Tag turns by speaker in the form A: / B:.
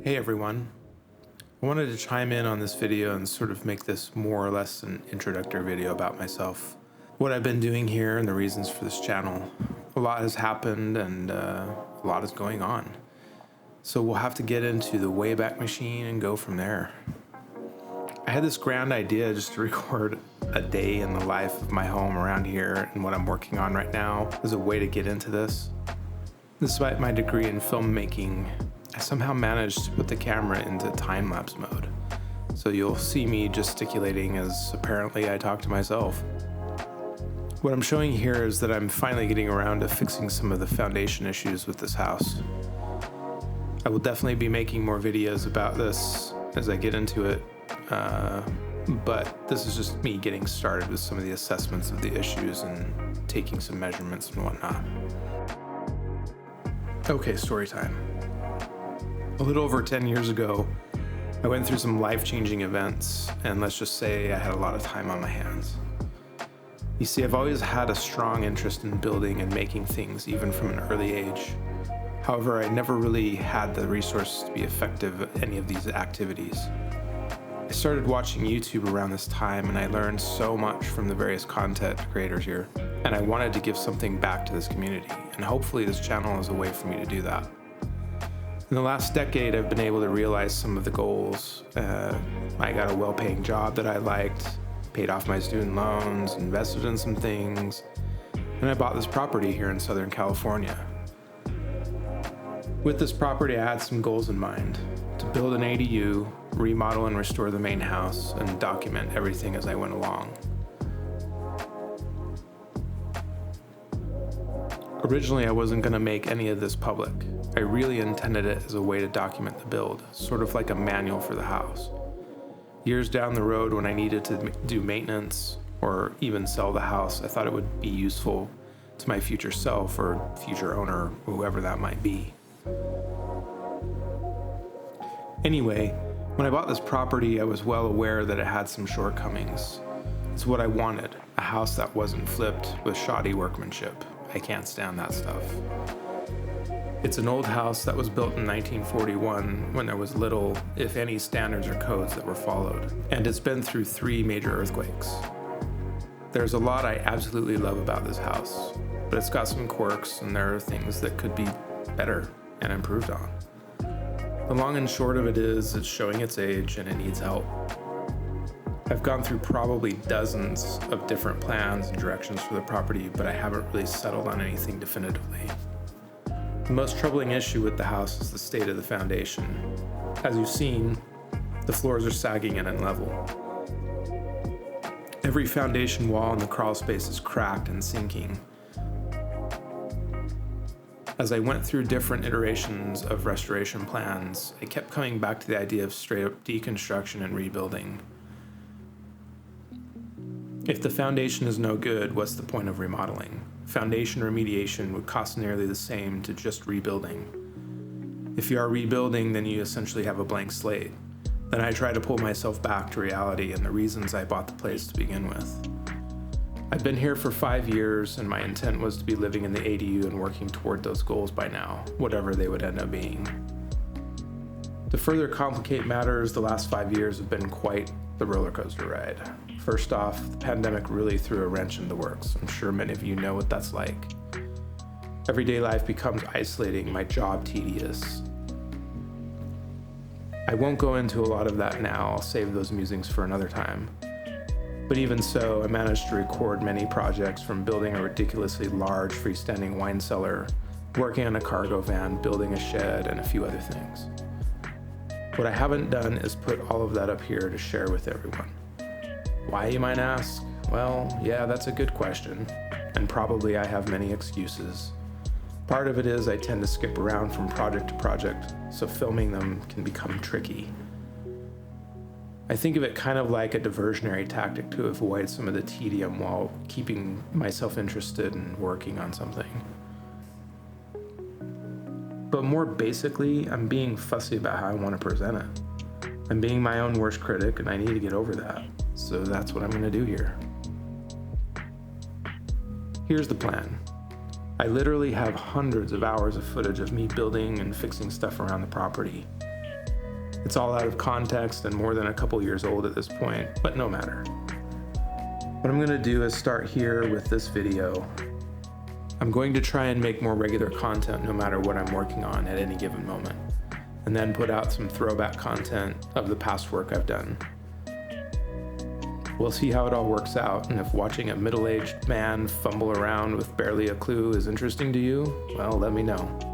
A: Hey everyone. I wanted to chime in on this video and sort of make this more or less an introductory video about myself. What I've been doing here and the reasons for this channel. A lot has happened and a lot is going on. So we'll have to get into the Wayback Machine and go from there. I had this grand idea just to record a day in the life of my home around here and what I'm working on right now as a way to get into this. Despite my degree in filmmaking, I somehow managed to put the camera into time-lapse mode. So you'll see me gesticulating as apparently I talk to myself. What I'm showing here is that I'm finally getting around to fixing some of the foundation issues with this house. I will definitely be making more videos about this as I get into it, but this is just me getting started with some of the assessments of the issues and taking some measurements and whatnot. Okay, story time. A little over 10 years ago, I went through some life-changing events, and let's just say I had a lot of time on my hands. You see, I've always had a strong interest in building and making things, even from an early age. However, I never really had the resources to be effective at any of these activities. I started watching YouTube around this time, and I learned so much from the various content creators here, and I wanted to give something back to this community, and hopefully this channel is a way for me to do that. In the last decade, I've been able to realize some of the goals. I got a well-paying job that I liked, paid off my student loans, invested in some things, and I bought this property here in Southern California. With this property, I had some goals in mind: to build an ADU, remodel and restore the main house, and document everything as I went along. Originally, I wasn't going to make any of this public. I really intended it as a way to document the build, sort of like a manual for the house. Years down the road, when I needed to do maintenance or even sell the house, I thought it would be useful to my future self or future owner, whoever that might be. Anyway, when I bought this property, I was well aware that it had some shortcomings. It's what I wanted, a house that wasn't flipped with shoddy workmanship. I can't stand that stuff. It's an old house that was built in 1941 when there was little, if any, standards or codes that were followed, and it's been through 3 major earthquakes. There's a lot I absolutely love about this house, but it's got some quirks and there are things that could be better and improved on. The long and short of it is, it's showing its age and it needs help. I've gone through probably dozens of different plans and directions for the property, but I haven't really settled on anything definitively. The most troubling issue with the house is the state of the foundation. As you've seen, the floors are sagging and unlevel. Every foundation wall in the crawl space is cracked and sinking. As I went through different iterations of restoration plans, I kept coming back to the idea of straight-up deconstruction and rebuilding. If the foundation is no good, what's the point of remodeling? Foundation remediation would cost nearly the same to just rebuilding. If you are rebuilding, then you essentially have a blank slate. Then I try to pull myself back to reality and the reasons I bought the place to begin with. I've been here for 5 years, and my intent was to be living in the ADU and working toward those goals by now, whatever they would end up being. To further complicate matters, the last 5 years have been quite the roller coaster ride. First off, the pandemic really threw a wrench in the works. I'm sure many of you know what that's like. Everyday life becomes isolating, my job tedious. I won't go into a lot of that now, I'll save those musings for another time. But even so, I managed to record many projects, from building a ridiculously large freestanding wine cellar, working on a cargo van, building a shed, and a few other things. What I haven't done is put all of that up here to share with everyone. Why, you might ask? Well, yeah, that's a good question, and probably I have many excuses. Part of it is I tend to skip around from project to project, so filming them can become tricky. I think of it kind of like a diversionary tactic to avoid some of the tedium while keeping myself interested in working on something. But more basically, I'm being fussy about how I want to present it. I'm being my own worst critic, and I need to get over that. So that's what I'm going to do here. Here's the plan. I literally have hundreds of hours of footage of me building and fixing stuff around the property. It's all out of context and more than a couple years old at this point, but no matter. What I'm gonna do is start here with this video. I'm going to try and make more regular content no matter what I'm working on at any given moment, and then put out some throwback content of the past work I've done. We'll see how it all works out, and if watching a middle-aged man fumble around with barely a clue is interesting to you, well, let me know.